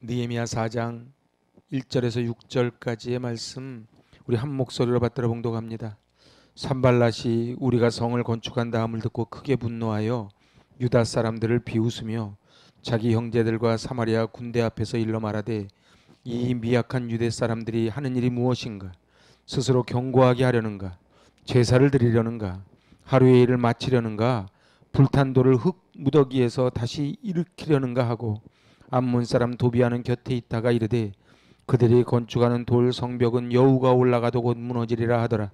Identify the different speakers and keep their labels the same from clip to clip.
Speaker 1: 느헤미야 4장 1절에서 6절까지의 말씀 우리 한 목소리로 받들어 봉독합니다. 산발랏이 우리가 성을 건축한 다음을 듣고 크게 분노하여 유다 사람들을 비웃으며 자기 형제들과 사마리아 군대 앞에서 일러 말하되 이 미약한 유대 사람들이 하는 일이 무엇인가? 스스로 경고하게 하려는가? 제사를 드리려는가? 하루의 일을 마치려는가? 불탄 돌을 흙 무더기에서 다시 일으키려는가 하고 암몬 사람 도비아는 곁에 있다가 이르되 그들이 건축하는 돌 성벽은 여우가 올라가도 곧 무너지리라 하더라.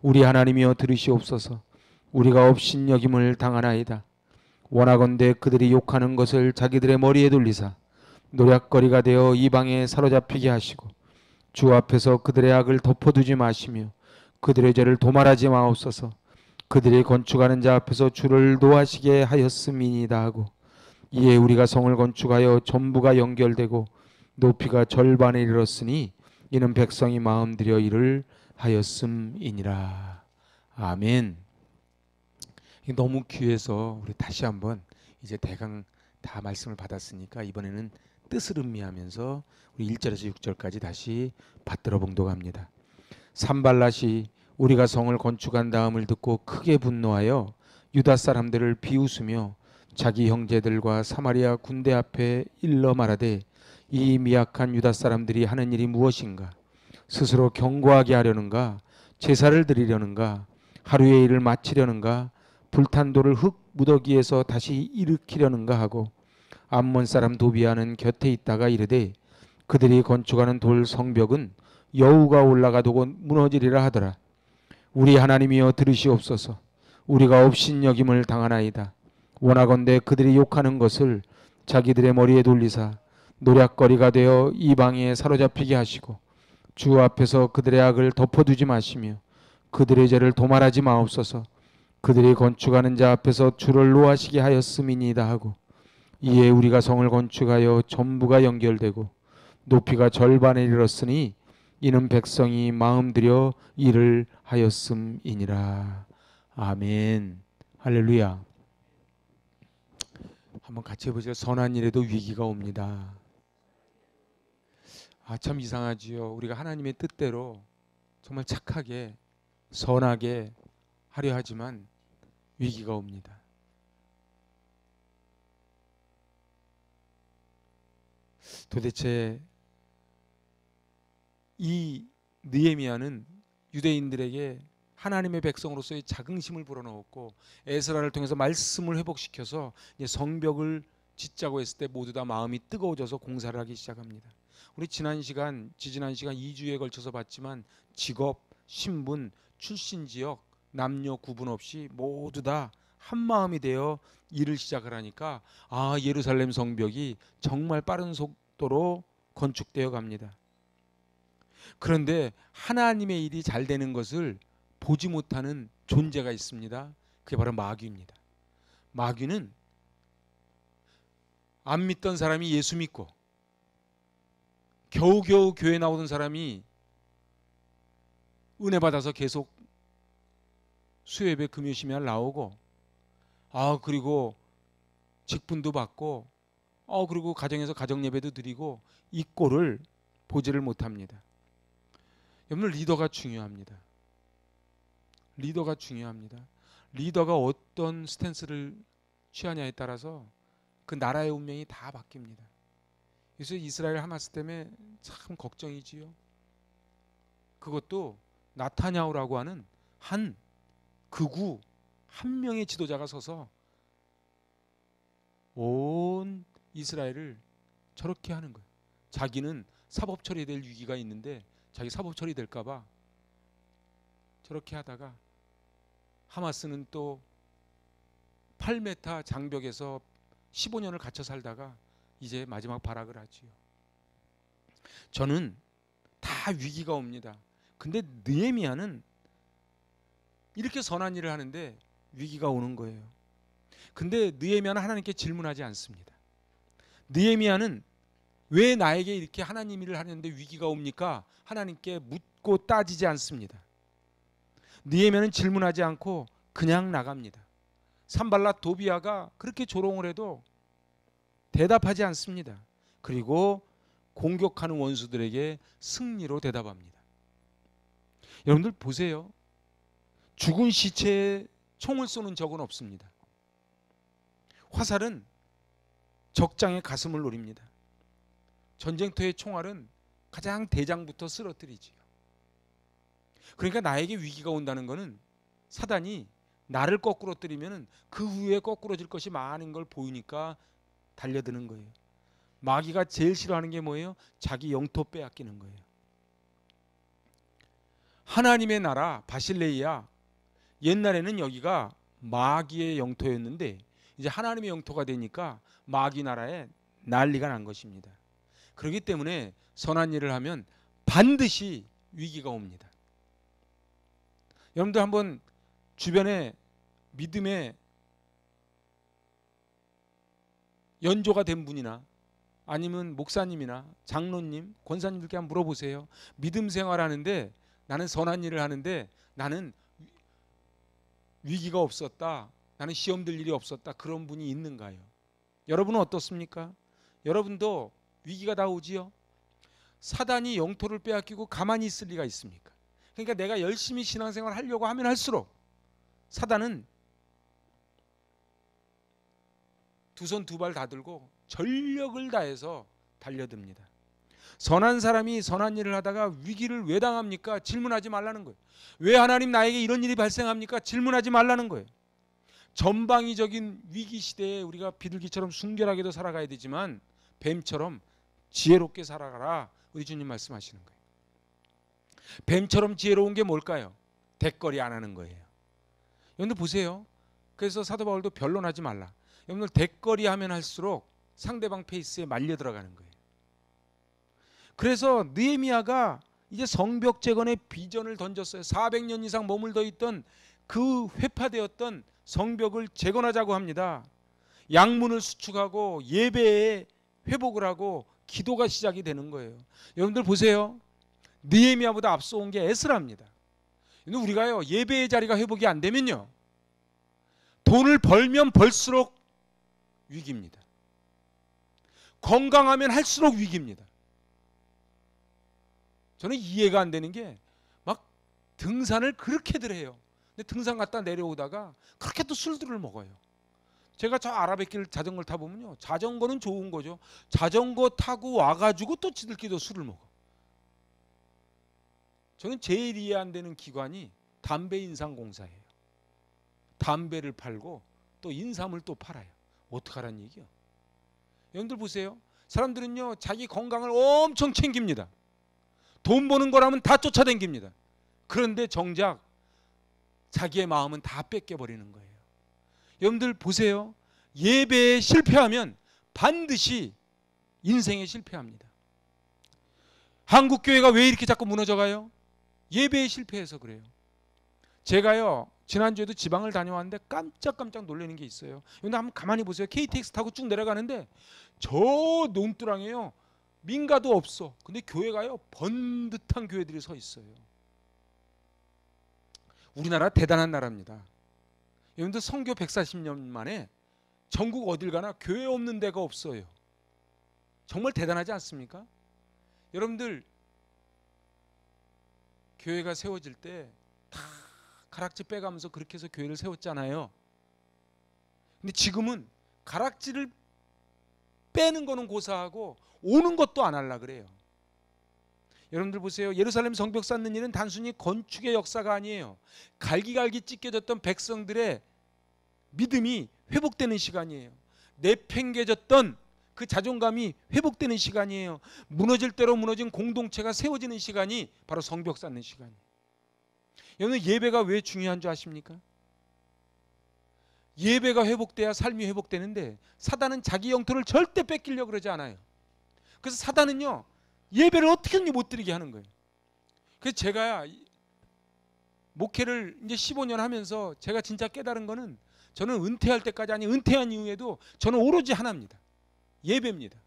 Speaker 1: 우리 하나님이여 들으시옵소서. 우리가 업신여김을 당하나이다. 원하건대 그들이 욕하는 것을 자기들의 머리에 돌리사 노략거리가 되어 이방에 사로잡히게 하시고 주 앞에서 그들의 악을 덮어두지 마시며 그들의 죄를 도말하지 마옵소서. 그들이 건축하는 자 앞에서 주를 노하시게 하였음이니이다 하고 이에 우리가 성을 건축하여 전부가 연결되고 높이가 절반에 이르렀으니 이는 백성이 마음 들여 일을 하였음이니라. 아멘. 너무 귀해서 우리 다시 한번 이제 대강 다 말씀을 받았으니까 이번에는 뜻을 음미하면서 우리 1절에서 6절까지 다시 받들어 봉독합니다. 산발랏이 우리가 성을 건축한 다음을 듣고 크게 분노하여 유다 사람들을 비웃으며 자기 형제들과 사마리아 군대 앞에 일러 말하되 이 미약한 유다 사람들이 하는 일이 무엇인가? 스스로 경고하게 하려는가? 제사를 드리려는가? 하루의 일을 마치려는가? 불탄 돌을 흙 무더기에서 다시 일으키려는가 하고 암몬 사람 도비아는 곁에 있다가 이르되 그들이 건축하는 돌 성벽은 여우가 올라가도 곧 무너지리라 하더라. 우리 하나님이여 들으시옵소서. 우리가 업신여김을 당하나이다. 원하건대 그들이 욕하는 것을 자기들의 머리에 돌리사 노략거리가 되어 이방에 사로잡히게 하시고 주 앞에서 그들의 악을 덮어두지 마시며 그들의 죄를 도말하지 마옵소서. 그들이 건축하는 자 앞에서 주를 노하시게 하였음이니이다 하고 이에 우리가 성을 건축하여 전부가 연결되고 높이가 절반에 이르렀으니 이는 백성이 마음 들여 일을 하였음이니라. 아멘. 할렐루야. 한번 같이 해보죠. 선한 일에도 위기가 옵니다. 참 이상하지요. 우리가 하나님의 뜻대로 정말 착하게 선하게 하려 하지만 위기가 옵니다. 도대체 이 느헤미야는 유대인들에게 하나님의 백성으로서의 자긍심을 불어넣었고 에스라를 통해서 말씀을 회복시켜서 이제 성벽을 짓자고 했을 때 모두 다 마음이 뜨거워져서 공사를 하기 시작합니다. 우리 지지난 시간 2주에 걸쳐서 봤지만 직업, 신분, 출신 지역, 남녀 구분 없이 모두 다 한마음이 되어 일을 시작을 하니까 예루살렘 성벽이 정말 빠른 속도로 건축되어 갑니다. 그런데 하나님의 일이 잘 되는 것을 보지 못하는 존재가 있습니다. 그게 바로 마귀입니다. 마귀는 안 믿던 사람이 예수 믿고 겨우겨우 교회 나오던 사람이 은혜 받아서 계속 수요예배 금요시면 나오고 그리고 직분도 받고 그리고 가정에서 가정예배도 드리고 이 꼴을 보지를 못합니다. 여러분 리더가 중요합니다. 리더가 중요합니다. 리더가 어떤 스탠스를 취하냐에 따라서 그 나라의 운명이 다 바뀝니다. 그래서 이스라엘 하마스 때문에 참 걱정이지요. 그것도 나타냐후라고 하는 한 극우 한 명의 지도자가 서서 온 이스라엘을 저렇게 하는 거예요. 자기는 사법 처리될 위기가 있는데 자기 사법 처리될까 봐 저렇게 하다가 하마스는 또 8m 장벽에서 15년을 갇혀 살다가 이제 마지막 발악을 하지요. 저는 다 위기가 옵니다. 근데 느헤미야는 이렇게 선한 일을 하는데 위기가 오는 거예요. 근데 느헤미야는 하나님께 질문하지 않습니다. 느헤미야는 왜 나에게 이렇게 하나님 일을 하는데 위기가 옵니까? 하나님께 묻고 따지지 않습니다. 느헤미야는 질문하지 않고 그냥 나갑니다. 산발랏 도비아가 그렇게 조롱을 해도 대답하지 않습니다. 그리고 공격하는 원수들에게 승리로 대답합니다. 여러분들 보세요. 죽은 시체에 총을 쏘는 적은 없습니다. 화살은 적장의 가슴을 노립니다. 전쟁터의 총알은 가장 대장부터 쓰러뜨리지요. 그러니까 나에게 위기가 온다는 것은 사단이 나를 거꾸로 뜨리면 그 후에 거꾸로질 것이 많은 걸 보이니까 달려드는 거예요. 마귀가 제일 싫어하는 게 뭐예요? 자기 영토 빼앗기는 거예요. 하나님의 나라 바실레이아, 옛날에는 여기가 마귀의 영토였는데 이제 하나님의 영토가 되니까 마귀 나라에 난리가 난 것입니다. 그렇기 때문에 선한 일을 하면 반드시 위기가 옵니다. 여러분들 한번 주변에 믿음의 연조가 된 분이나 아니면 목사님이나 장로님, 권사님들께 한번 물어보세요. 믿음 생활하는데 나는 선한 일을 하는데 나는 위기가 없었다, 나는 시험 들 일이 없었다, 그런 분이 있는가요? 여러분은 어떻습니까? 여러분도 위기가 다 오지요? 사단이 영토를 빼앗기고 가만히 있을 리가 있습니까? 그러니까 내가 열심히 신앙생활 하려고 하면 할수록 사단은 두 손 두 발 다 들고 전력을 다해서 달려듭니다. 선한 사람이 선한 일을 하다가 위기를 왜 당합니까? 질문하지 말라는 거예요. 왜 하나님 나에게 이런 일이 발생합니까? 질문하지 말라는 거예요. 전방위적인 위기 시대에 우리가 비둘기처럼 순결하게도 살아가야 되지만 뱀처럼 지혜롭게 살아가라, 우리 주님 말씀하시는 거예요. 뱀처럼 지혜로운 게 뭘까요? 대거리 안 하는 거예요. 여러분들 보세요. 그래서 사도 바울도 변론하지 말라. 여러분들 대거리 하면 할수록 상대방 페이스에 말려 들어가는 거예요. 그래서 느헤미야가 이제 성벽 재건의 비전을 던졌어요. 400년 이상 머물러 있던 그 회파되었던 성벽을 재건하자고 합니다. 양문을 수축하고 예배에 회복을 하고 기도가 시작이 되는 거예요. 여러분들 보세요. 느헤미야보다 앞서온 게 에스라입니다. 우리가요, 예배의 자리가 회복이 안 되면요, 돈을 벌면 벌수록 위기입니다. 건강하면 할수록 위기입니다. 저는 이해가 안 되는 게 막 등산을 그렇게들 해요. 근데 등산 갔다 내려오다가 그렇게 또 술들을 먹어요. 제가 저 아라뱃길 자전거를 타보면요, 자전거는 좋은 거죠. 자전거 타고 와가지고 또 지들끼리도 술을 먹어. 저는 제일 이해 안 되는 기관이 담배 인삼공사예요. 담배를 팔고 또 인삼을 또 팔아요. 어떡하란 얘기요? 여러분들 보세요. 사람들은요, 자기 건강을 엄청 챙깁니다. 돈 버는 거라면 다 쫓아다닙니다. 그런데 정작 자기의 마음은 다 뺏겨버리는 거예요. 여러분들 보세요. 예배에 실패하면 반드시 인생에 실패합니다. 한국교회가 왜 이렇게 자꾸 무너져가요? 예배에 실패해서 그래요. 제가요, 지난주에도 지방을 다녀왔는데 깜짝깜짝 놀라는 게 있어요. 근데 한번 가만히 보세요. KTX 타고 쭉 내려가는데 저 논두랑에요, 민가도 없어. 근데 교회가요, 번듯한 교회들이 서 있어요. 우리나라 대단한 나라입니다. 여러분들 선교 140년 만에 전국 어딜 가나 교회 없는 데가 없어요. 정말 대단하지 않습니까? 여러분들 교회가 세워질 때 다 가락지 빼가면서 그렇게 해서 교회를 세웠잖아요. 근데 지금은 가락지를 빼는 거는 고사하고 오는 것도 안 하려고 그래요. 여러분들 보세요. 예루살렘 성벽 쌓는 일은 단순히 건축의 역사가 아니에요. 갈기갈기 찢겨졌던 백성들의 믿음이 회복되는 시간이에요. 내팽개졌던 그 자존감이 회복되는 시간이에요. 무너질 대로 무너진 공동체가 세워지는 시간이 바로 성벽 쌓는 시간이에요. 여러분, 예배가 왜 중요한 줄 아십니까? 예배가 회복돼야 삶이 회복되는데 사단은 자기 영토를 절대 뺏기려고 그러지 않아요. 그래서 사단은요, 예배를 어떻게든지 못 드리게 하는 거예요. 그래서 제가 목회를 이제 15년 하면서 제가 진짜 깨달은 거는, 저는 은퇴할 때까지, 아니 은퇴한 이후에도 저는 오로지 하나입니다. 예배입니다.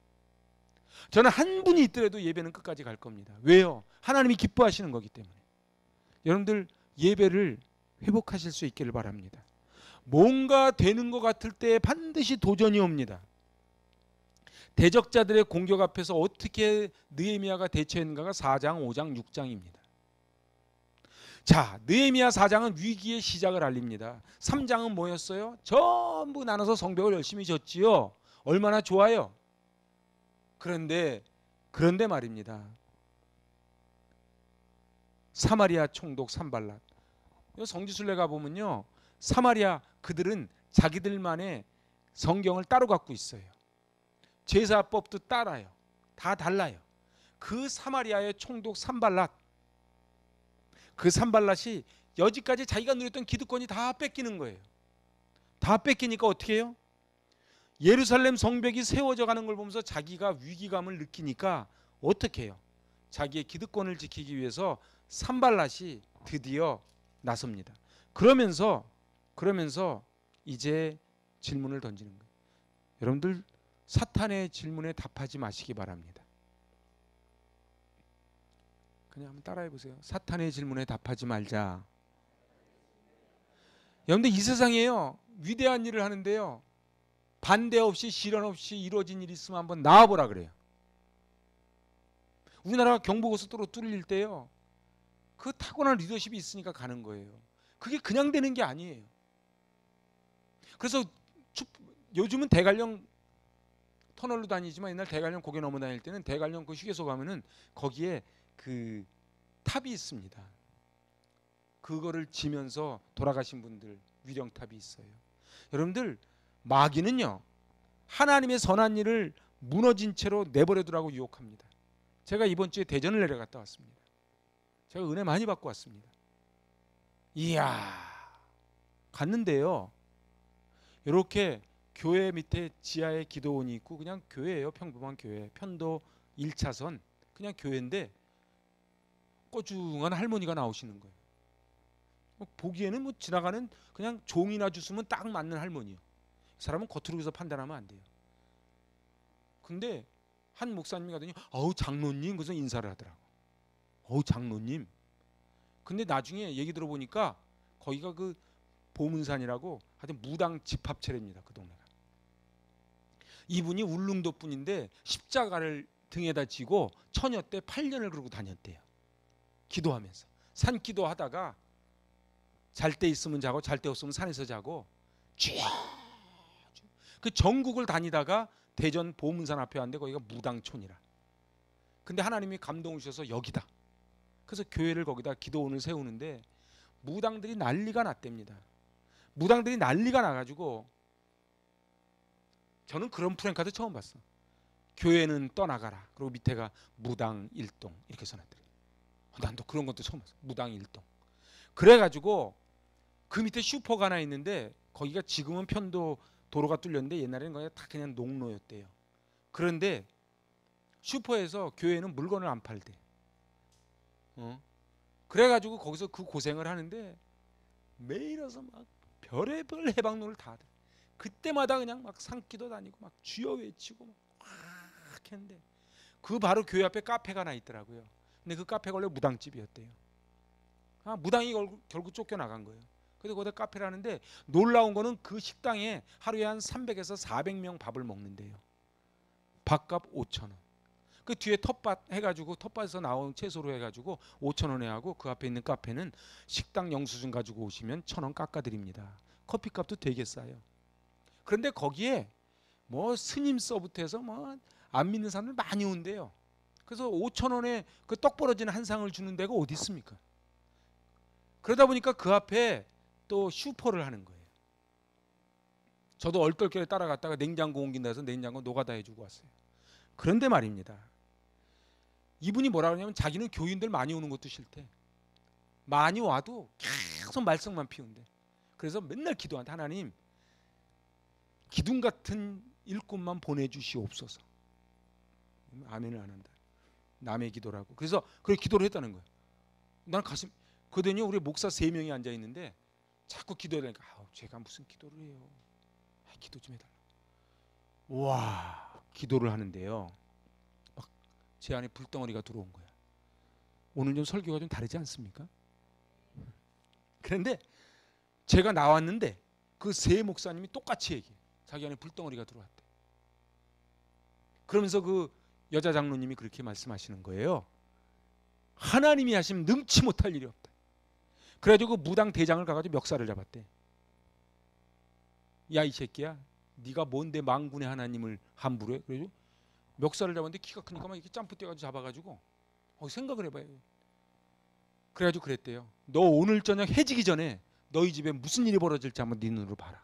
Speaker 1: 저는 한 분이 있더라도 예배는 끝까지 갈 겁니다. 왜요? 하나님이 기뻐하시는 거기 때문에. 여러분들 예배를 회복하실 수 있기를 바랍니다. 뭔가 되는 것 같을 때 반드시 도전이 옵니다. 대적자들의 공격 앞에서 어떻게 느헤미야가 대처했는가가 4장, 5장, 6장입니다. 자, 느헤미야 4장은 위기의 시작을 알립니다. 3장은 뭐였어요? 전부 나눠서 성벽을 열심히 졌지요. 얼마나 좋아요. 그런데 말입니다. 사마리아 총독 산발랏. 성지순례 가보면요, 사마리아 그들은 자기들만의 성경을 따로 갖고 있어요. 제사법도 따라요. 다 달라요. 그 사마리아의 총독 산발랏, 그 산발랏이 여지까지 자기가 누렸던 기득권이 다 뺏기는 거예요. 다 뺏기니까 어떻게 해요? 예루살렘 성벽이 세워져 가는 걸 보면서 자기가 위기감을 느끼니까 어떻게 해요? 자기의 기득권을 지키기 위해서 산발랏이 드디어 나섭니다. 그러면서 이제 질문을 던지는 거예요. 여러분들, 사탄의 질문에 답하지 마시기 바랍니다. 그냥 한번 따라해 보세요. 사탄의 질문에 답하지 말자. 여러분들, 이 세상에요, 위대한 일을 하는데요, 반대 없이 시련 없이 이루어진 일이 있으면 한번 나와보라 그래요. 우리나라가 경부고속도로 뚫릴 때요, 그 타고난 리더십이 있으니까 가는 거예요. 그게 그냥 되는 게 아니에요. 그래서 요즘은 대관령 터널로 다니지만 옛날 대관령 고개 넘어 다닐 때는 대관령 그 휴게소 가면은 거기에 그 탑이 있습니다. 그거를 지면서 돌아가신 분들 위령탑이 있어요. 여러분들, 마귀는요, 하나님의 선한 일을 무너진 채로 내버려두라고 유혹합니다. 제가 이번 주에 대전을 내려갔다 왔습니다. 제가 은혜 많이 받고 왔습니다. 이야, 갔는데요, 이렇게 교회 밑에 지하에 기도원이 있고 그냥 교회예요. 평범한 교회, 편도 1차선 그냥 교회인데 꼬중한 할머니가 나오시는 거예요. 보기에는 뭐 지나가는 그냥 종이나 주스면 딱 맞는 할머니요. 사람은 겉으로 판단하면 안 돼요. 근데 한 목사님이 가더니 어우 장로님, 그래서 인사를 하더라고. 어우 장로님. 근데 나중에 얘기 들어보니까 거기가 그 보문산이라고 하여튼 무당 집합체랍니다. 그 동네가. 이분이 울릉도 분인데 십자가를 등에다 지고 처녀 때 8년을 그러고 다녔대요. 기도하면서. 산기도 하다가 잘 때 있으면 자고 잘 때 없으면 산에서 자고 쭉 그 전국을 다니다가 대전 보문산 앞에 왔는데 거기가 무당촌이라. 근데 하나님이 감동을 주셔서 여기다. 그래서 교회를 거기다 기도원을 세우는데 무당들이 난리가 났답니다. 무당들이 난리가 나가지고 저는 그런 프랭카드 처음 봤어. 교회는 떠나가라. 그리고 밑에가 무당 일동 이렇게 써놨더래요. 난 또 그런 것도 처음 봤어. 무당 일동. 그래가지고 그 밑에 슈퍼가 하나 있는데 거기가 지금은 편도 도로가 뚫렸는데 옛날에는 거기가 다 그냥 농로였대요. 그런데 슈퍼에서 교회는 물건을 안 팔대. 그래가지고 거기서 그 고생을 하는데 매일 와서 막 별의별 해방론을 다 하더래. 그때마다 그냥 막 산기도 다니고 막 주여 외치고 막 했는데 그 바로 교회 앞에 카페가 하나 있더라고요. 근데 그 카페가 원래 무당집이었대요. 무당이 결국 쫓겨나간 거예요. 그래서 거기다 카페를 하는데 놀라운 거는 그 식당에 하루에 한 300에서 400명 밥을 먹는데요. 밥값 5,000원. 그 뒤에 텃밭 해가지고 텃밭에서 나온 채소로 해가지고 5,000원에 하고 그 앞에 있는 카페는 식당 영수증 가지고 오시면 1,000원 깎아드립니다. 커피값도 되게 싸요. 그런데 거기에 뭐 스님 서부터 해서 뭐 안 믿는 사람들 많이 온대요. 그래서 5,000원에 그 떡 벌어지는 한 상을 주는 데가 어디 있습니까? 그러다 보니까 그 앞에 또 슈퍼를 하는 거예요. 저도 얼떨결에 따라갔다가 냉장고 옮긴다 해서 냉장고 노가다 해주고 왔어요. 그런데 말입니다. 이분이 뭐라 그러냐면 자기는 교인들 많이 오는 것도 싫대. 많이 와도 계속 말썽만 피운대. 그래서 맨날 기도한대. 하나님, 기둥 같은 일꾼만 보내주시옵소서. 아멘을 안 한다. 남의 기도라고. 그래서 그렇게 기도를 했다는 거예요. 나는 가슴. 그러더니 우리 목사 3명이 앉아 있는데 자꾸 기도해달라니까 제가 무슨 기도를 해요. 기도 좀 해달라. 와, 기도를 하는데요. 막 제 안에 불덩어리가 들어온 거야. 오늘 좀 설교가 좀 다르지 않습니까? 그런데 제가 나왔는데 그 세 목사님이 똑같이 얘기해. 자기 안에 불덩어리가 들어왔대. 그러면서 그 여자 장로님이 그렇게 말씀하시는 거예요. 하나님이 하시면 능치 못할 일이 없다. 그래가지고 그 무당 대장을 가가지고 멱살을 잡았대. 야 이 새끼야, 네가 뭔데 망군의 하나님을 함부로 해? 그래가지고 멱살을 잡았는데 키가 크니까 막 이렇게 점프 뛰어가지고 잡아가지고 생각을 해봐요. 그래가지고 그랬대요. 너 오늘 저녁 해지기 전에 너희 집에 무슨 일이 벌어질지 한번 네 눈으로 봐라.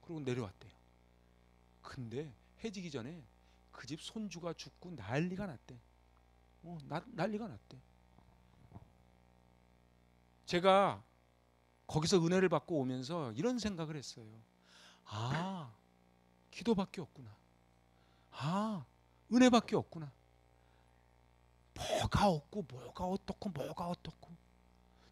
Speaker 1: 그리고 내려왔대요. 근데 해지기 전에 그 집 손주가 죽고 난리가 났대. 난리가 났대. 제가 거기서 은혜를 받고 오면서 이런 생각을 했어요. 아, 기도밖에 없구나. 아, 은혜밖에 없구나. 뭐가 없고 뭐가 어떻고.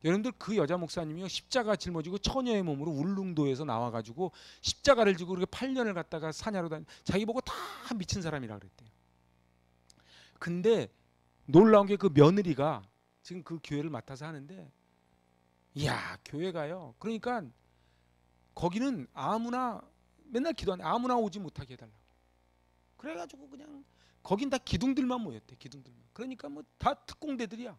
Speaker 1: 여러분들 그 여자 목사님이요, 십자가 짊어지고 처녀의 몸으로 울릉도에서 나와가지고 십자가를 지고 그렇게 8년을 갔다가 사냐로 자기 보고 다 미친 사람이라 그랬대요. 근데 놀라운 게 그 며느리가 지금 그 교회를 맡아서 하는데, 이야, 교회가요, 그러니까 거기는 아무나 맨날 기도하는데 아무나 오지 못하게 해달라고. 그래가지고 그냥 거긴 다 기둥들만 모였대. 기둥들만. 그러니까 뭐 다 특공대들이야.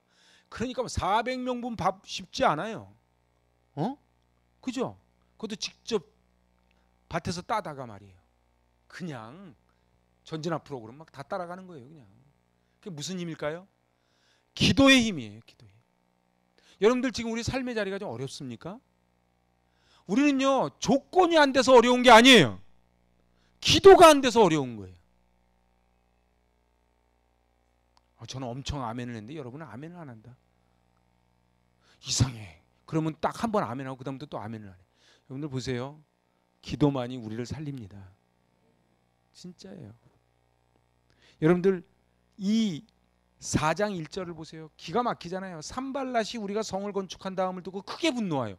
Speaker 1: 그러니까 뭐 400명분 밥 쉽지 않아요. 그죠? 그것도 직접 밭에서 따다가 말이에요. 그냥 전진화 프로그램 막 다 따라가는 거예요. 그냥. 그게 무슨 힘일까요? 기도의 힘이에요. 기도의 힘. 여러분들 지금 우리 삶의 자리가 좀 어렵습니까? 우리는요, 조건이 안 돼서 어려운 게 아니에요. 기도가 안 돼서 어려운 거예요. 저는 엄청 아멘을 했는데 여러분은 아멘을 안 한다. 이상해. 그러면 딱 한 번 아멘하고 그 다음부터 또 아멘을 안 해. 여러분들 보세요. 기도만이 우리를 살립니다. 진짜예요. 여러분들 이 4장 1절을 보세요. 기가 막히잖아요. 산발랏이 우리가 성을 건축한 다음을 두고 크게 분노하여.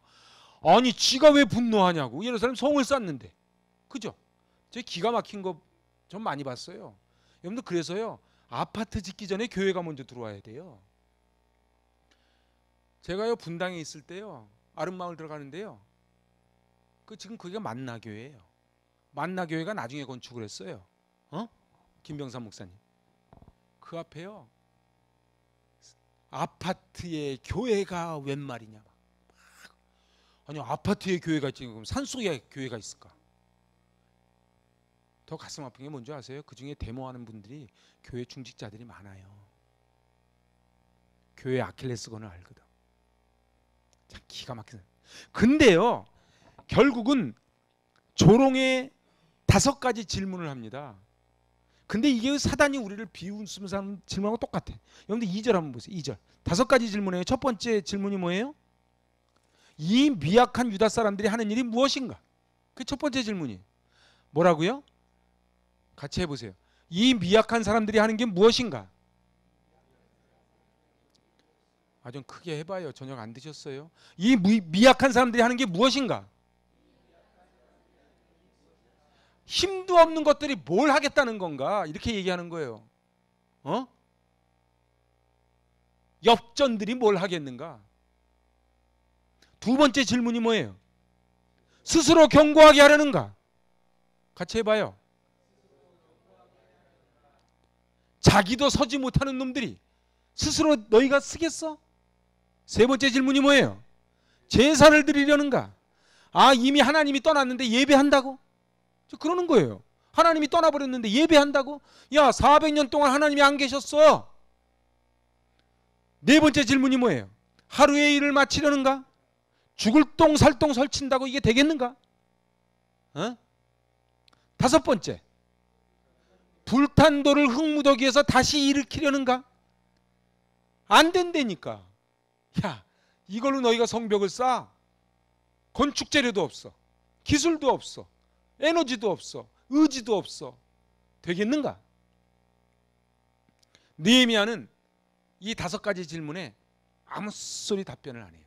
Speaker 1: 아니 지가 왜 분노하냐고. 예루살렘 성을 쌓는데. 그죠? 제 기가 막힌 거 좀 많이 봤어요. 여러분들 그래서요, 아파트 짓기 전에 교회가 먼저 들어와야 돼요. 제가요 분당에 있을 때요, 아름마을 들어가는데요, 지금 거기가 만나교회예요. 만나교회가 나중에 건축을 했어요. 김병삼 목사님. 그 앞에요, 아파트에 교회가 웬 말이냐. 아니 아파트에 교회가 있지, 그럼 산속에 교회가 있을까? 더 가슴 아픈 게 뭔지 아세요? 그 중에 데모하는 분들이 교회 중직자들이 많아요. 교회 아킬레스건을 알거든. 참 기가 막히네. 근데요, 결국은 조롱의 5가지 질문을 합니다. 근데 이게 사단이 우리를 비웃으면서 질문하고 똑같아. 여러분들 2절 한번 보세요. 2절. 5가지 질문이에요. 첫 번째 질문이 뭐예요? 이 미약한 유다 사람들이 하는 일이 무엇인가? 그게 첫 번째 질문이에요. 뭐라고요? 같이 해보세요. 이 미약한 사람들이 하는 게 무엇인가? 좀 크게 해봐요. 저녁 안 드셨어요? 이 미약한 사람들이 하는 게 무엇인가? 힘도 없는 것들이 뭘 하겠다는 건가? 이렇게 얘기하는 거예요. 엽전들이 뭘 하겠는가? 두 번째 질문이 뭐예요? 스스로 견고하게 하려는가? 같이 해봐요. 자기도 서지 못하는 놈들이 스스로 너희가 쓰겠어? 세 번째 질문이 뭐예요? 제사를 드리려는가? 이미 하나님이 떠났는데 예배한다고? 그러는 거예요. 하나님이 떠나버렸는데 예배한다고? 야, 400년 동안 하나님이 안 계셨어. 네 번째 질문이 뭐예요? 하루의 일을 마치려는가? 죽을 똥 살 똥 설친다고 이게 되겠는가? 다섯 번째, 불탄 돌을 흙무더기에서 다시 일으키려는가? 안 된다니까. 야, 이걸로 너희가 성벽을 쌓아? 건축 재료도 없어, 기술도 없어, 에너지도 없어, 의지도 없어. 되겠는가? 느헤미야는 이 5가지 질문에 아무 소리 답변을 안 해요.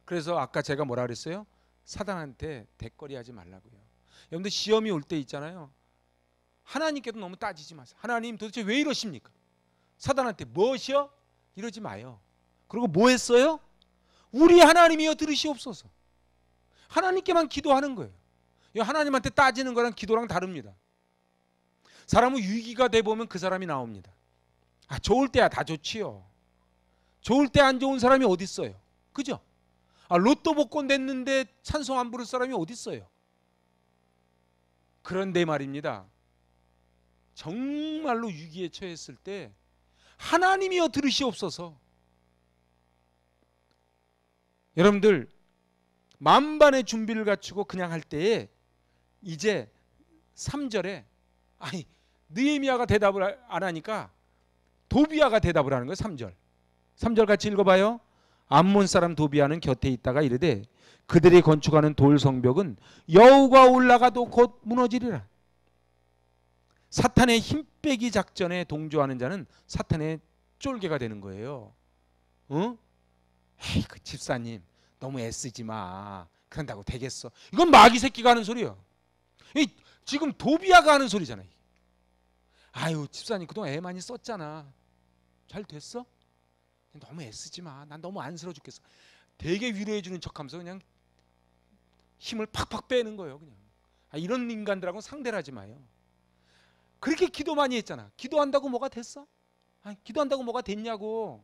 Speaker 1: 그래서 아까 제가 뭐라 그랬어요? 사단한테 대거리 하지 말라고요. 여러분들 시험이 올 때 있잖아요. 하나님께도 너무 따지지 마세요. 하나님 도대체 왜 이러십니까? 사단한테 무엇이요? 이러지 마요. 그리고 뭐 했어요? 우리 하나님이여 들으시옵소서. 하나님께만 기도하는 거예요. 하나님한테 따지는 거랑 기도랑 다릅니다. 사람은 위기가 돼 보면 그 사람이 나옵니다. 좋을 때야 다 좋지요. 좋을 때 안 좋은 사람이 어디 있어요? 그죠? 로또 복권 됐는데 찬송 안 부를 사람이 어디 있어요? 그런데 말입니다. 정말로 위기에 처했을 때 하나님이여 들으시옵소서. 여러분들 만반의 준비를 갖추고 그냥 할 때에 이제 3절에 느헤미야가 대답을 안 하니까 도비야가 대답을 하는 거예요. 3절 같이 읽어봐요. 암몬 사람 도비야는 곁에 있다가 이르되 그들이 건축하는 돌 성벽은 여우가 올라가도 곧 무너지리라. 사탄의 힘 빼기 작전에 동조하는 자는 사탄의 쫄개가 되는 거예요. 에이, 그 집사님 너무 애쓰지 마. 그런다고 되겠어. 이건 마귀 새끼가 하는 소리예요. 지금 도비야가 하는 소리잖아요. 아유, 집사님 그동안 애 많이 썼잖아. 잘 됐어? 너무 애쓰지 마. 난 너무 안쓰러워 죽겠어. 되게 위로해 주는 척하면서 그냥 힘을 팍팍 빼는 거예요. 그냥 이런 인간들하고는 상대를 하지 마요. 그렇게 기도 많이 했잖아. 기도한다고 뭐가 됐어? 기도한다고 뭐가 됐냐고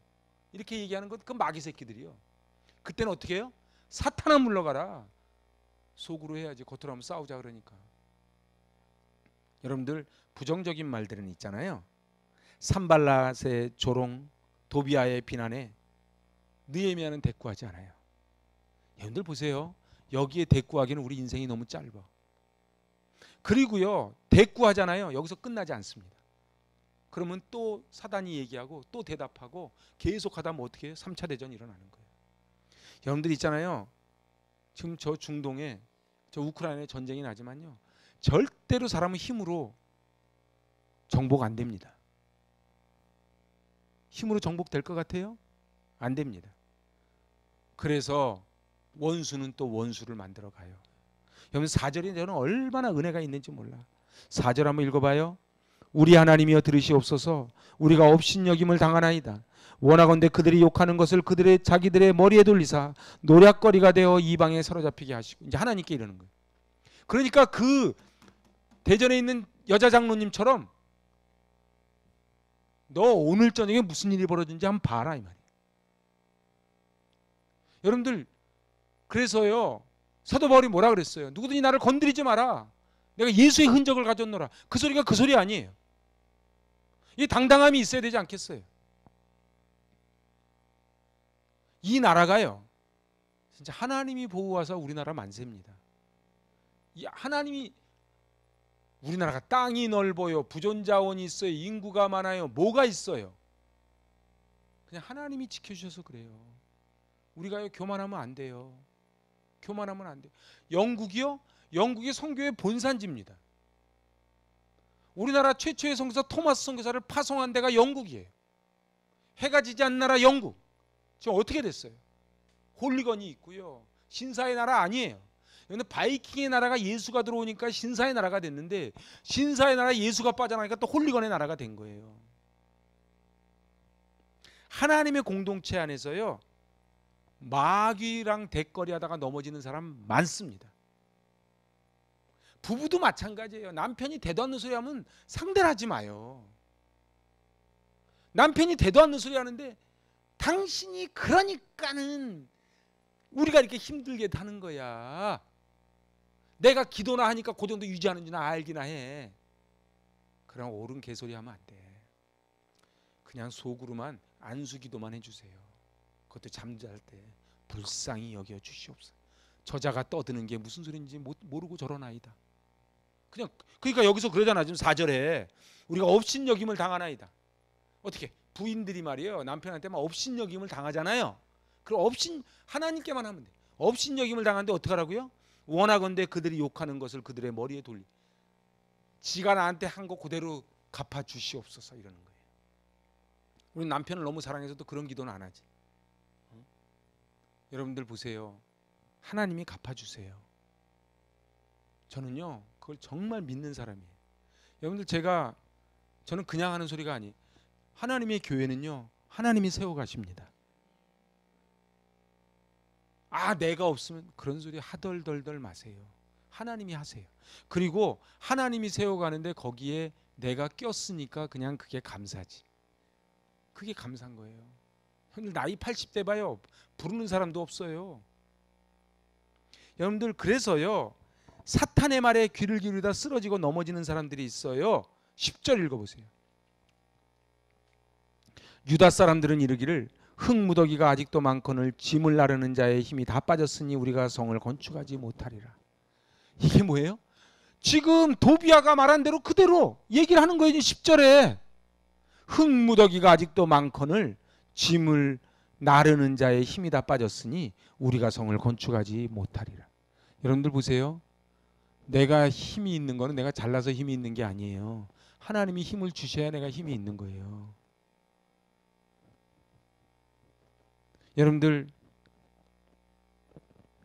Speaker 1: 이렇게 얘기하는 건 그 마귀 새끼들이요. 그때는 어떻게 해요? 사탄아 물러가라. 속으로 해야지. 겉으로 하면 싸우자 그러니까. 여러분들 부정적인 말들은 있잖아요. 산발랏의 조롱, 도비야의 비난에 느헤미야는 대꾸하지 않아요. 여러분들 보세요. 여기에 대꾸하기는 우리 인생이 너무 짧아. 그리고요, 대꾸하잖아요. 여기서 끝나지 않습니다. 그러면 또 사단이 얘기하고 또 대답하고 계속하다 보면 어떻게 해요? 3차 대전이 일어나는 거예요. 여러분들 있잖아요. 지금 저 중동에 저 우크라이나에 전쟁이 나지만요. 절대로 사람은 힘으로 정복 안 됩니다. 힘으로 정복될 것 같아요? 안 됩니다. 그래서 원수는 또 원수를 만들어 가요. 여러분 4절이 저는 얼마나 은혜가 있는지 몰라. 4절 한번 읽어봐요. 우리 하나님이여 들으시옵소서. 우리가 업신여김을 당하나이다. 원하건대 그들이 욕하는 것을 자기들의 머리에 돌리사 노략거리가 되어 이방에 사로잡히게 하시고. 이제 하나님께 이러는 거예요. 그러니까 그 대전에 있는 여자 장로님처럼 너 오늘 저녁에 무슨 일이 벌어진지 한번 봐라 이 말이에요. 여러분들 그래서요 사도 바울이 뭐라 그랬어요? 누구든지 나를 건드리지 마라. 내가 예수의 흔적을 가졌노라. 그 소리가 그 소리 아니에요. 이 당당함이 있어야 되지 않겠어요? 이 나라가요 진짜 하나님이 보호하사 우리나라 만세입니다. 이 하나님이 우리나라가 땅이 넓어요. 부존자원이 있어요. 인구가 많아요. 뭐가 있어요? 그냥 하나님이 지켜주셔서 그래요. 우리가요 교만하면 안 돼요. 교만하면 안 돼요. 영국이요? 영국이 선교의 본산지입니다. 우리나라 최초의 선교사 토마스 선교사를 파송한 데가 영국이에요. 해가 지지 않는 나라 영국. 지금 어떻게 됐어요? 홀리건이 있고요. 신사의 나라 아니에요. 근데 바이킹의 나라가 예수가 들어오니까 신사의 나라가 됐는데 신사의 나라 예수가 빠져나가니까 또 홀리건의 나라가 된 거예요. 하나님의 공동체 안에서요 마귀랑 대거리하다가 넘어지는 사람 많습니다. 부부도 마찬가지예요. 남편이 대도 않는 소리 하면 상대를 하지 마요. 남편이 대도 않는 소리 하는데 당신이 그러니까는 우리가 이렇게 힘들게 하는 거야. 내가 기도나 하니까 그 정도 유지하는지나 알기나 해. 그럼 옳은 개소리 하면 안 돼. 그냥 속으로만 안수기도만 해주세요. 그것도 잠잘 때 불쌍히 여겨 주시옵소서. 저자가 떠드는 게 무슨 소리인지 모르고 저런 아이다. 그냥 그러니까 여기서 그러잖아. 지금 4절에 우리가 업신여김을 당하나이다. 어떻게 부인들이 말이에요 남편한테 막 업신여김을 당하잖아요. 그럼 하나님께만 하면 돼. 업신여김을 당하는데 어떻게 하라고요? 원하건대 그들이 욕하는 것을 그들의 머리에 돌리. 지가 나한테 한 거 그대로 갚아 주시옵소서 이러는 거예요. 우리 남편을 너무 사랑해서도 그런 기도는 안 하지. 여러분들 보세요. 하나님이 갚아주세요. 저는요 그걸 정말 믿는 사람이에요. 여러분들 저는 그냥 하는 소리가 아니에요. 하나님의 교회는요 하나님이 세워가십니다. 내가 없으면 그런 소리 하덜덜덜 마세요. 하나님이 하세요. 그리고 하나님이 세워가는데 거기에 내가 꼈으니까 그냥 그게 감사지. 그게 감사한 거예요. 형님 나이 80대 봐요. 부르는 사람도 없어요. 여러분들 그래서요. 사탄의 말에 귀를 기울이다 쓰러지고 넘어지는 사람들이 있어요. 10절 읽어보세요. 유다 사람들은 이르기를 흙무더기가 아직도 많거늘 짐을 나르는 자의 힘이 다 빠졌으니 우리가 성을 건축하지 못하리라. 이게 뭐예요? 지금 도비아가 말한 대로 그대로 얘기를 하는 거예요. 10절에 흙무더기가 아직도 많거늘 짐을 나르는 자의 힘이 다 빠졌으니 우리가 성을 건축하지 못하리라. 여러분들 보세요. 내가 힘이 있는 거는 내가 잘나서 힘이 있는 게 아니에요. 하나님이 힘을 주셔야 내가 힘이 있는 거예요. 여러분들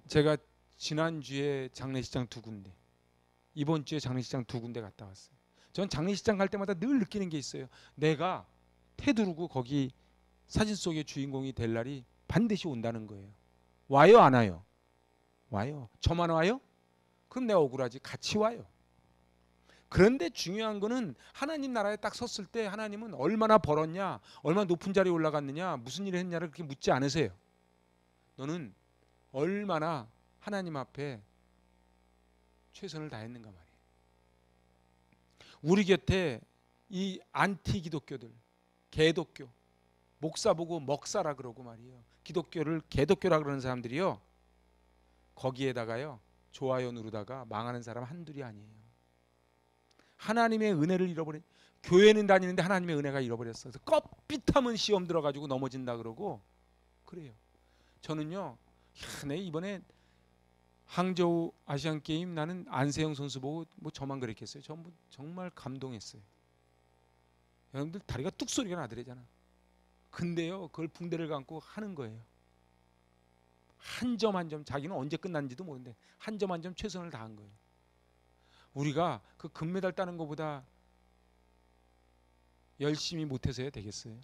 Speaker 1: 제가 지난주에 장례식장 2군데, 이번 주에 장례식장 2군데 갔다 왔어요. 전 장례식장 갈 때마다 늘 느끼는 게 있어요. 내가 테두르고 거기 사진 속의 주인공이 될 날이 반드시 온다는 거예요. 와요 안 와요? 와요. 저만 와요? 그럼 내가 억울하지. 같이 와요. 그런데 중요한 거는 하나님 나라에 딱 섰을 때 하나님은 얼마나 벌었냐, 얼마나 높은 자리에 올라갔느냐, 무슨 일을 했냐를 그렇게 묻지 않으세요. 너는 얼마나 하나님 앞에 최선을 다했는가 말이에요. 우리 곁에 이 안티 기독교들, 개독교, 목사 보고 먹사라 그러고 말이에요. 기독교를 개독교라 그러는 사람들이요. 거기에다가요. 좋아요 누르다가 망하는 사람 한둘이 아니에요. 하나님의 은혜를 잃어버린, 교회는 다니는데 하나님의 은혜가 잃어버렸어. 그래서 껍빗하면 시험 들어가지고 넘어진다 그러고 그래요. 저는요. 내 이번에 항저우 아시안 게임 나는 안세영 선수 보고 뭐 저만 그랬겠어요. 전부 정말 감동했어요. 여러분들 다리가 뚝 소리가 나더래잖아. 근데요. 그걸 붕대를 감고 하는 거예요. 한 점 한 점 자기는 언제 끝났는지도 모르는데 한 점 한 점 최선을 다한 거예요. 우리가 그 금메달 따는 것보다 열심히 못해서야 되겠어요?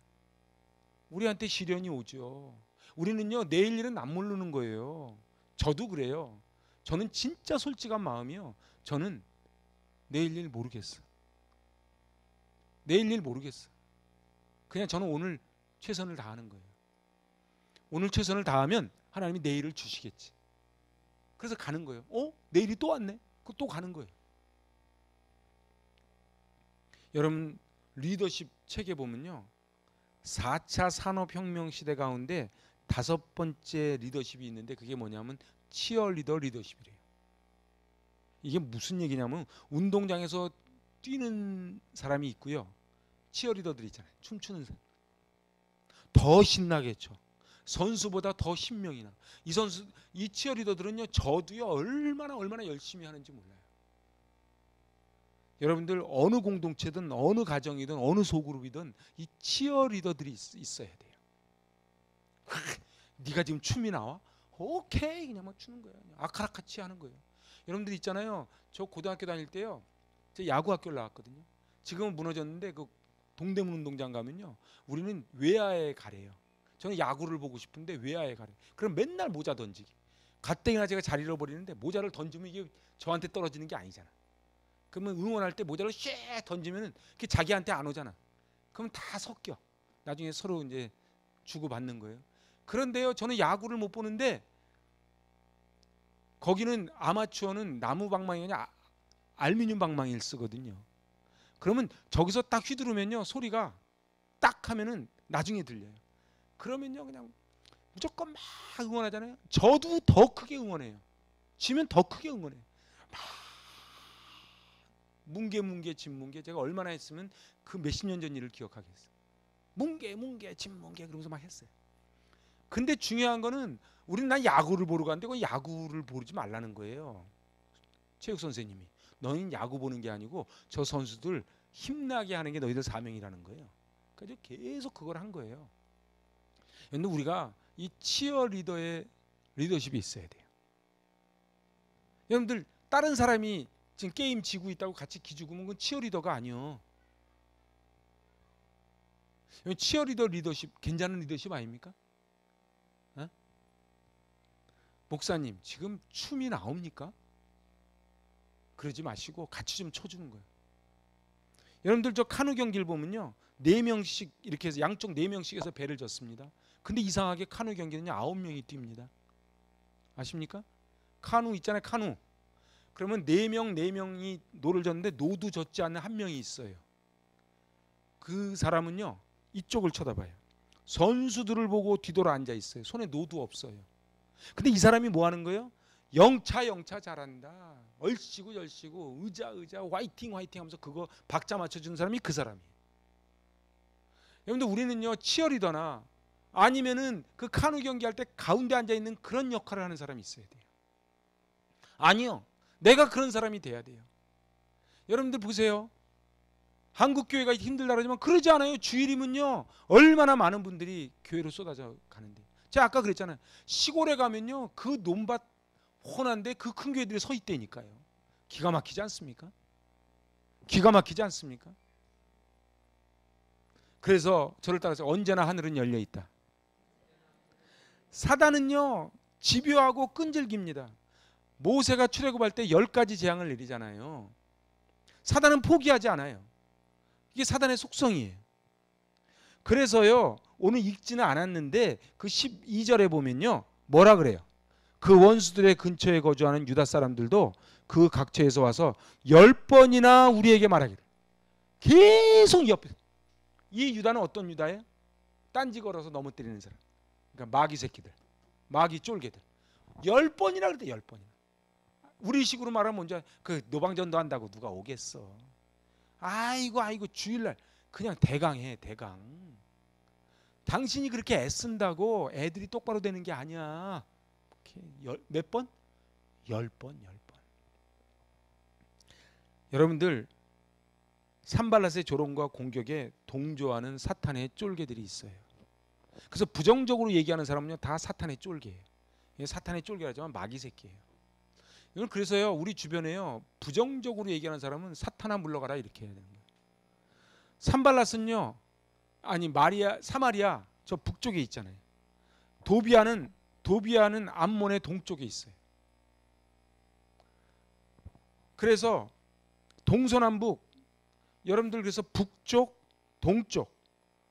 Speaker 1: 우리한테 시련이 오죠. 우리는요 내일 일은 안 모르는 거예요. 저도 그래요. 저는 진짜 솔직한 마음이요. 저는 내일 일 모르겠어. 내일 일 모르겠어. 그냥 저는 오늘 최선을 다하는 거예요. 오늘 최선을 다하면 하나님이 내일을 주시겠지. 그래서 가는 거예요. 내일이 또 왔네? 그거 또 가는 거예요. 여러분 리더십 책에 보면요. 4차 산업혁명 시대 가운데 5번째 리더십이 있는데 그게 뭐냐면 치어리더 리더십이래요. 이게 무슨 얘기냐면 운동장에서 뛰는 사람이 있고요. 치어리더들 있잖아요. 춤추는 사람. 더 신나겠죠. 선수보다 더 신명이나. 이 치어리더들은요. 저도요. 얼마나 열심히 하는지 몰라요. 여러분들 어느 공동체든 어느 가정이든 어느 소그룹이든 이 치어리더들이 있어야 돼요. 네가 지금 춤이 나와? 오케이 그냥 막 추는 거예요. 아카라카치 하는 거예요. 여러분들 있잖아요. 저 고등학교 다닐 때요. 저 야구학교를 나왔거든요. 지금은 무너졌는데 그 동대문 운동장 가면요. 우리는 외야에 가래요. 저는 야구를 보고 싶은데 외야에 가래요. 그럼 맨날 모자 던지기. 가뜩이나 제가 잘 잃어버리는데 모자를 던지면 이게 저한테 떨어지는 게 아니잖아. 그러면 응원할 때 모자를 쉐 던지면 그게 자기한테 안 오잖아. 그러면 다 섞여. 나중에 서로 이제 주고받는 거예요. 그런데요, 저는 야구를 못 보는데 거기는 아마추어는 나무 방망이 아니라 알루미늄 방망이를 쓰거든요. 그러면 저기서 딱 휘두르면요, 소리가 딱 하면은 나중에 들려요. 그러면요, 그냥 무조건 막 응원하잖아요. 저도 더 크게 응원해요. 지면 더 크게 응원해요. 막 뭉게 진뭉게 제가 얼마나 했으면 그 몇십 년 전 일을 기억하겠어요. 뭉게 진뭉게 그러면서 막 했어요. 근데 중요한 거는 우리는 난 야구를 보러 가는데 그 야구를 보지 말라는 거예요. 체육 선생님이 너희는 야구 보는 게 아니고 저 선수들 힘나게 하는 게 너희들 사명이라는 거예요. 그래서 계속 그걸 한 거예요. 그런데 우리가 이 치어리더의 리더십이 있어야 돼요. 여러분들 다른 사람이 지금 게임 지고 있다고 같이 기죽으면 그건 치어리더가 아니요. 치어리더 리더십 괜찮은 리더십 아닙니까? 어? 목사님 지금 춤이 나옵니까? 그러지 마시고 같이 좀 쳐주는 거예요. 여러분들 저 카누 경기를 보면요, 4명씩 이렇게 해서 양쪽 4명씩 해서 배를 졌습니다. 근데 이상하게 카누 경기는요 9명이 뜁니다. 아십니까? 카누 있잖아요, 카누. 그러면 4명이 노를 졌는데 노도 젓지 않는 한 명이 있어요. 그 사람은요 이쪽을 쳐다봐요. 선수들을 보고 뒤돌아 앉아 있어요. 손에 노도 없어요. 근데 이 사람이 뭐 하는 거예요? 영차 잘한다, 얼씨구 의자 화이팅 하면서 그거 박자 맞춰주는 사람이 그 사람이에요. 여러분들 우리는요 치어리더나 아니면은 그 카누 경기할 때 가운데 앉아 있는 그런 역할을 하는 사람이 있어야 돼요. 아니요, 내가 그런 사람이 돼야 돼요. 여러분들 보세요. 한국 교회가 힘들다 그러지만 그러지 않아요. 주일이면요 얼마나 많은 분들이 교회로 쏟아져 가는데, 제가 아까 그랬잖아요. 시골에 가면요 그 논밭 혼한데 그 큰 교회들이 서 있다니까요. 기가 막히지 않습니까? 기가 막히지 않습니까? 그래서 저를 따라서 언제나 하늘은 열려 있다. 사단은요 집요하고 끈질깁니다. 모세가 출애굽할 때 10가지 재앙을 내리잖아요. 사단은 포기하지 않아요. 이게 사단의 속성이에요. 그래서요 오늘 읽지는 않았는데 그 12절에 보면요 뭐라 그래요? 그 원수들의 근처에 거주하는 유다 사람들도 그 각처에서 와서 10번이나 우리에게 말하기를. 계속 옆에. 이 유다는 어떤 유다예요? 딴지 걸어서 넘어뜨리는 사람. 그러니까 마귀 새끼들, 마귀 쫄개들. 10번이나 그랬대. 10번이나. 우리식으로 말하면 먼저 그 노방전도 한다고 누가 오겠어. 아이고 주일날 그냥 대강해. 대강. 당신이 그렇게 애쓴다고 애들이 똑바로 되는 게 아니야. 몇 번? 10번. 여러분들 산발랏의 조롱과 공격에 동조하는 사탄의 쫄개들이 있어요. 그래서 부정적으로 얘기하는 사람은요 다 사탄의 쫄개예요. 사탄의 쫄개라지만 마귀 새끼예요. 이건 그래서요 우리 주변에요 부정적으로 얘기하는 사람은 사탄아 물러가라 이렇게 해야 되는 거예요. 산발랏은요 아니 사마리아 저 북쪽에 있잖아요. 도비아는 암몬의 동쪽에 있어요. 그래서 동서남북 여러분들 그래서 북쪽, 동쪽,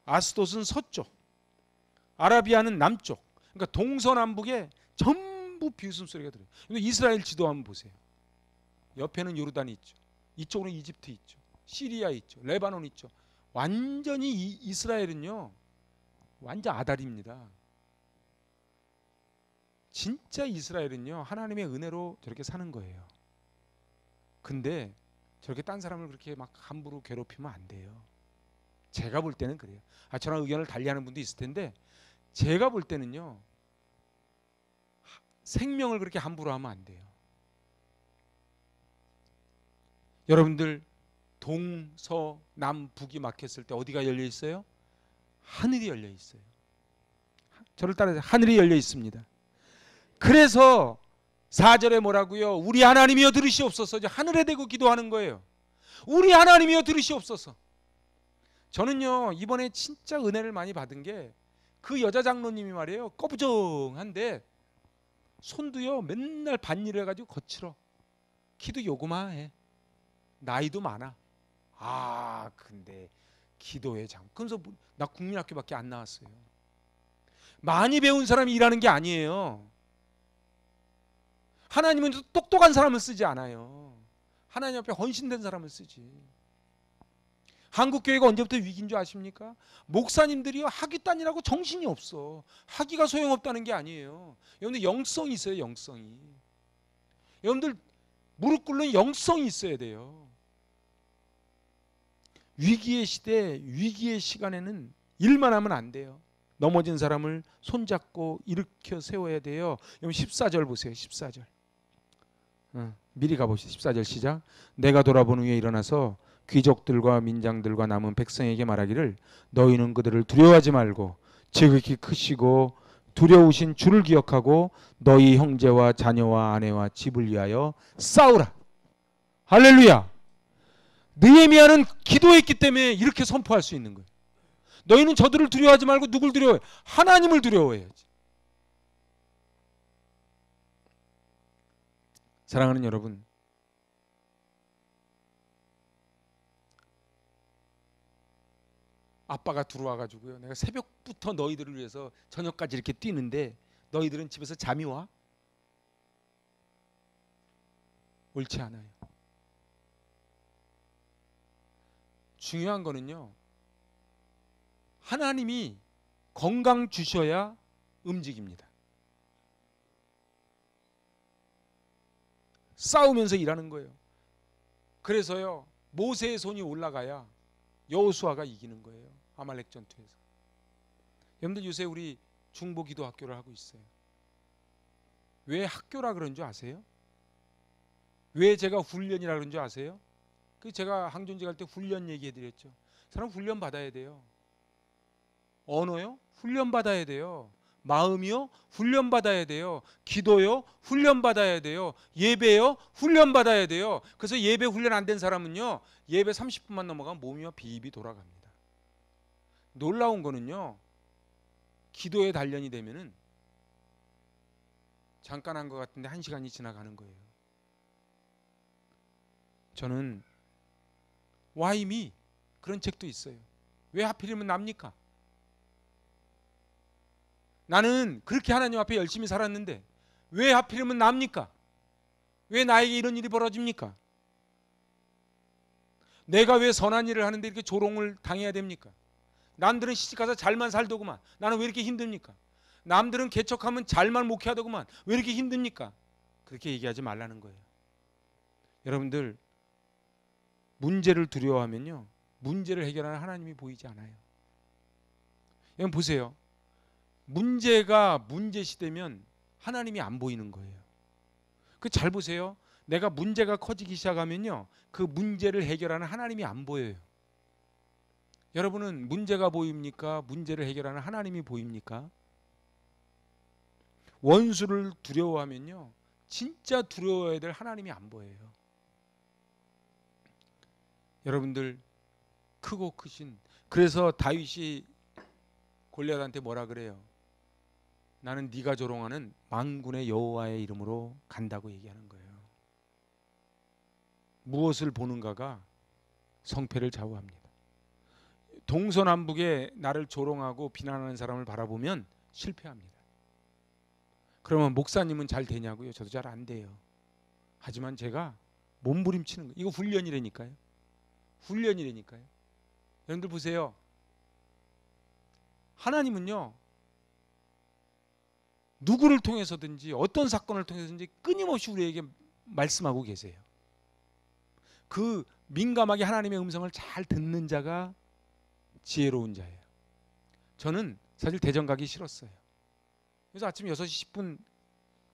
Speaker 1: 아스돗은 서쪽, 아라비아는 남쪽. 그러니까 동서남북에 전부 비웃음 소리가 들어요. 이스라엘 지도 한번 보세요. 옆에는 요르단이 있죠. 이쪽으로 이집트 있죠. 시리아 있죠. 레바논 있죠. 완전히 이스라엘은요 완전 아다리입니다. 진짜 이스라엘은요 하나님의 은혜로 저렇게 사는 거예요. 근데 저렇게 딴 사람을 그렇게 막 함부로 괴롭히면 안 돼요. 제가 볼 때는 그래요. 저랑 의견을 달리하는 분도 있을 텐데 제가 볼 때는요 생명을 그렇게 함부로 하면 안 돼요. 여러분들 동서남북이 막혔을 때 어디가 열려 있어요? 하늘이 열려 있어요. 저를 따라서 하늘이 열려 있습니다. 그래서 4절에 뭐라고요? 우리 하나님이여 들으시옵소서. 하늘에 대고 기도하는 거예요. 우리 하나님이여 들으시옵소서. 저는요 이번에 진짜 은혜를 많이 받은 게 그 여자 장로님이 말이에요 꺼부정한데 손도요 맨날 밭일을 해가지고 거칠어. 키도 요그마해. 나이도 많아. 근데 기도회 장. 그래서 나 국민학교밖에 안 나왔어요. 많이 배운 사람이 일하는 게 아니에요. 하나님은 똑똑한 사람을 쓰지 않아요. 하나님 앞에 헌신된 사람을 쓰지. 한국교회가 언제부터 위기인 줄 아십니까? 목사님들이요 학위단이라고 정신이 없어. 학위가 소용없다는 게 아니에요. 여러분들 영성이 있어요. 영성이. 여러분들 무릎 꿇는 영성이 있어야 돼요. 위기의 시대, 위기의 시간에는 일만 하면 안 돼요. 넘어진 사람을 손잡고 일으켜 세워야 돼요. 여러분 14절 보세요. 14절. 미리 가보시죠. 14절 시작. 내가 돌아본 후에 일어나서 귀족들과 민장들과 남은 백성에게 말하기를 너희는 그들을 두려워하지 말고 지극히 크시고 두려우신 주를 기억하고 너희 형제와 자녀와 아내와 집을 위하여 싸우라. 할렐루야. 느헤미야는 기도했기 때문에 이렇게 선포할 수 있는 거예요. 너희는 저들을 두려워하지 말고 누굴 두려워해? 하나님을 두려워해야지. 사랑하는 여러분, 아빠가 들어와가지고요, 내가 새벽부터 너희들을 위해서 저녁까지 이렇게 뛰는데 너희들은 집에서 잠이 와? 옳지 않아요. 중요한 거는요, 하나님이 건강 주셔야 움직입니다. 싸우면서 일하는 거예요. 그래서요, 모세의 손이 올라가야 여호수아가 이기는 거예요. 아말렉 전투에서. 여러분들 요새 우리 중보기도학교를 하고 있어요. 왜 학교라 그런 줄 아세요? 왜 제가 훈련이라 그런 줄 아세요? 그 제가 항존지 갈 때 훈련 얘기해 드렸죠. 사람 훈련 받아야 돼요. 언어요? 훈련 받아야 돼요. 마음이요? 훈련 받아야 돼요. 기도요? 훈련 받아야 돼요. 예배요? 훈련 받아야 돼요. 그래서 예배 훈련 안 된 사람은요, 예배 30분만 넘어가면 몸이 비입이 돌아갑니다. 놀라운 거는요, 기도에 단련이 되면은 잠깐 한 것 같은데 1시간이 지나가는 거예요. 저는 와이미 그런 책도 있어요. 왜 하필이면 납니까? 나는 그렇게 하나님 앞에 열심히 살았는데 왜 하필이면 납니까? 왜 나에게 이런 일이 벌어집니까? 내가 왜 선한 일을 하는데 이렇게 조롱을 당해야 됩니까? 남들은 시집가서 잘만 살더구만, 나는 왜 이렇게 힘듭니까? 남들은 개척하면 잘만 목회하더구만, 왜 이렇게 힘듭니까? 그렇게 얘기하지 말라는 거예요. 여러분들, 문제를 두려워하면요, 문제를 해결하는 하나님이 보이지 않아요. 여러분 보세요. 문제가 문제시되면 하나님이 안 보이는 거예요. 그 잘 보세요. 내가 문제가 커지기 시작하면요, 그 문제를 해결하는 하나님이 안 보여요. 여러분은 문제가 보입니까? 문제를 해결하는 하나님이 보입니까? 원수를 두려워하면요, 진짜 두려워해야 될 하나님이 안 보여요. 여러분들, 크고 크신, 그래서 다윗이 골리앗한테 뭐라 그래요? 나는 네가 조롱하는 만군의 여호와의 이름으로 간다고 얘기하는 거예요. 무엇을 보는가가 성패를 좌우합니다. 동서남북에 나를 조롱하고 비난하는 사람을 바라보면 실패합니다. 그러면 목사님은 잘 되냐고요? 저도 잘 안 돼요. 하지만 제가 몸부림치는 거예요. 이거 훈련이라니까요. 훈련이라니까요. 여러분들 보세요. 하나님은요, 누구를 통해서든지 어떤 사건을 통해서든지 끊임없이 우리에게 말씀하고 계세요. 그 민감하게 하나님의 음성을 잘 듣는 자가 지혜로운 자예요. 저는 사실 대전 가기 싫었어요. 그래서 아침 6시 10분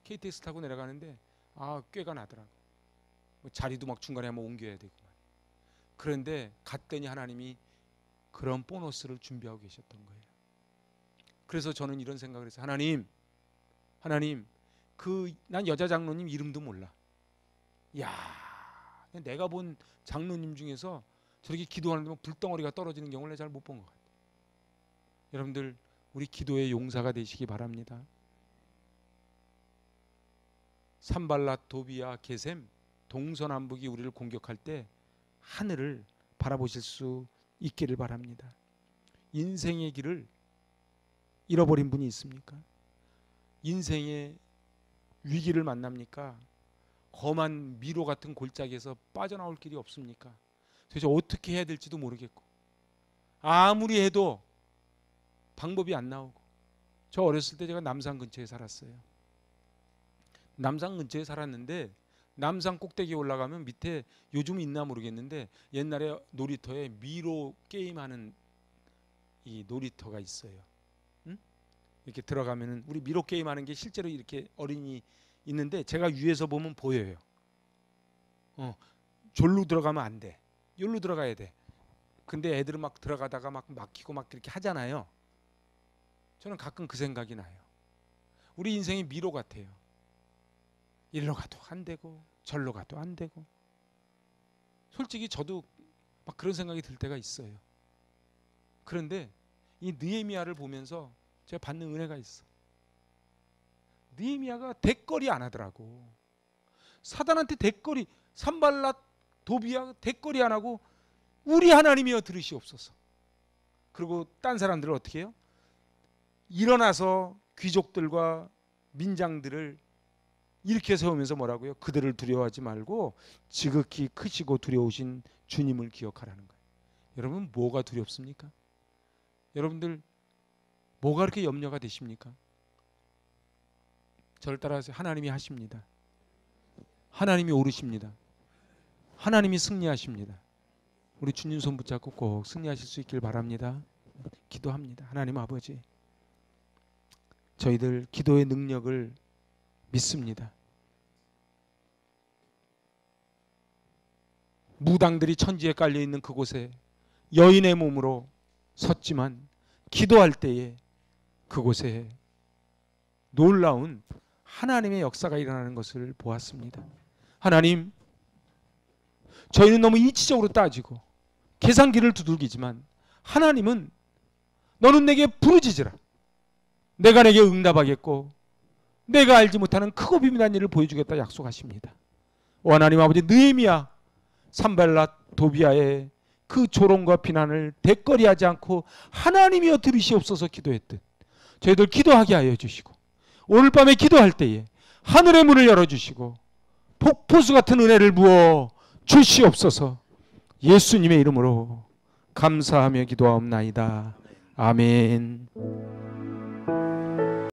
Speaker 1: KTX 타고 내려가는데 꾀가 나더라고. 자리도 막 중간에 한번 옮겨야 되고. 그런데 갔더니 하나님이 그런 보너스를 준비하고 계셨던 거예요. 그래서 저는 이런 생각을 했어요. 하나님, 난 여자 장로님 이름도 몰라. 야, 내가 본 장로님 중에서 저렇게 기도하는데 불덩어리가 떨어지는 경우를 잘 못 본 것 같아요. 여러분들, 우리 기도의 용사가 되시기 바랍니다. 산발랏, 도비아, 게셈, 동서남북이 우리를 공격할 때 하늘을 바라보실 수 있기를 바랍니다. 인생의 길을 잃어버린 분이 있습니까? 인생의 위기를 만납니까? 험한 미로 같은 골짜기에서 빠져나올 길이 없습니까? 도대체 어떻게 해야 될지도 모르겠고, 아무리 해도 방법이 안 나오고. 저 어렸을 때 제가 남산 근처에 살았어요. 남산 근처에 살았는데 남산 꼭대기에 올라가면 밑에, 요즘 있나 모르겠는데 옛날에 놀이터에 미로 게임하는 이 놀이터가 있어요. 응? 이렇게 들어가면은 우리 미로 게임하는 게 실제로 이렇게 어린이 있는데 제가 위에서 보면 보여요. 졸로 들어가면 안 돼. 여기로 들어가야 돼. 근데 애들은 막 들어가다가 막 막히고 막 이렇게 하잖아요. 저는 가끔 그 생각이 나요. 우리 인생이 미로 같아요. 이리로 가도 안 되고 절로 가도 안 되고. 솔직히 저도 막 그런 생각이 들 때가 있어요. 그런데 이 느헤미야를 보면서 제가 받는 은혜가 있어. 느헤미야가 대거리 안 하더라고. 사단한테 대거리, 산발랏, 도비야 대거리 안 하고 우리 하나님이여 들으시옵소서. 그리고 딴 사람들은 어떻게 해요? 일어나서 귀족들과 민장들을 일으켜 세우면서 뭐라고요? 그들을 두려워하지 말고 지극히 크시고 두려우신 주님을 기억하라는 거예요. 여러분 뭐가 두렵습니까? 여러분들 뭐가 그렇게 염려가 되십니까? 저를 따라서 하나님이 하십니다. 하나님이 오르십니다. 하나님이 승리하십니다. 우리 주님 손 붙잡고 꼭 승리하실 수 있길 바랍니다. 기도합니다. 하나님 아버지, 저희들 기도의 능력을 믿습니다. 무당들이 천지에 깔려있는 그곳에 여인의 몸으로 섰지만 기도할 때에 그곳에 놀라운 하나님의 역사가 일어나는 것을 보았습니다. 하나님, 저희는 너무 이치적으로 따지고 계산기를 두들기지만 하나님은 너는 내게 부르짖으라. 내가 내게 응답하겠고 내가 알지 못하는 크고 비밀한 일을 보여주겠다 약속하십니다. 오 하나님 아버지, 느헤미야, 산발랏, 도비아의 그 조롱과 비난을 대거리하지 않고 하나님이여 들으시옵소서 기도했듯 저희들 기도하게 하여 주시고 오늘 밤에 기도할 때에 하늘의 문을 열어주시고 폭포수 같은 은혜를 부어 주시옵소서. 예수님의 이름으로 감사하며 기도하옵나이다. 아멘.